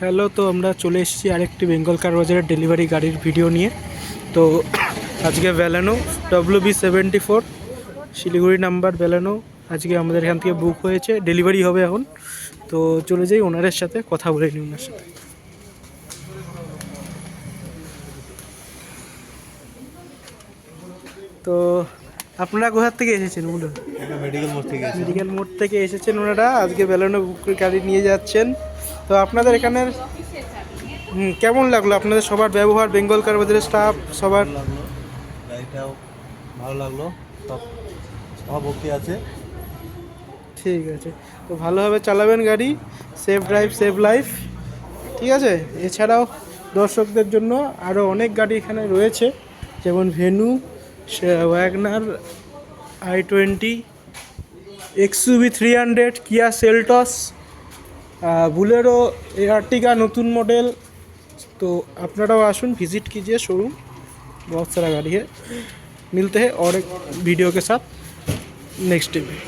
Hello, তো আমরা চলে এসেছি আরেকটি বেঙ্গল কার বাজারের ডেলিভারি গাড়ির ভিডিও নিয়ে। তো আজকে Baleno WB74 Siliguri number Baleno আজকে আমাদের এখান থেকে বুক হয়েছে, ডেলিভারি হবে এখন। তো চলে যাই ওনারের সাথে, কথা বলে নিই ওনার সাথে। তো আপনারা কোথার থেকে এসেছেন বলুন? মেডিকেল মোড় থেকে এসেছেন ওনারা, আজকে ব্যালেনো বুকের গাড়ি নিয়ে যাচ্ছেন। তো আপনাদের এখানের কেমন লাগলো আপনাদের সবার ব্যবহার, বেঙ্গল কার বাজারের স্টাফ সবার? লাগলো, গাড়িটাও ভালো লাগলো, সব সভাপতি আছে। ঠিক আছে, তো ভালোভাবে চালাবেন গাড়ি, সেফ ড্রাইভ সেভ লাইফ, ঠিক আছে? এছাড়াও দর্শকদের জন্য আরও অনেক গাড়ি এখানে রয়েছে, যেমন ভেনু, ওয়াগনার, i20, XUV300, কিয়া সেলটস, বুলেরো, আর্টিকা नতুন मॉडल। तो আপনারাও আসুন, विजिट कीजिए शोरूम, बहुत सारा गाड़ी है। मिलते हैं और एक वीडियो के साथ नेक्स्ट डे में।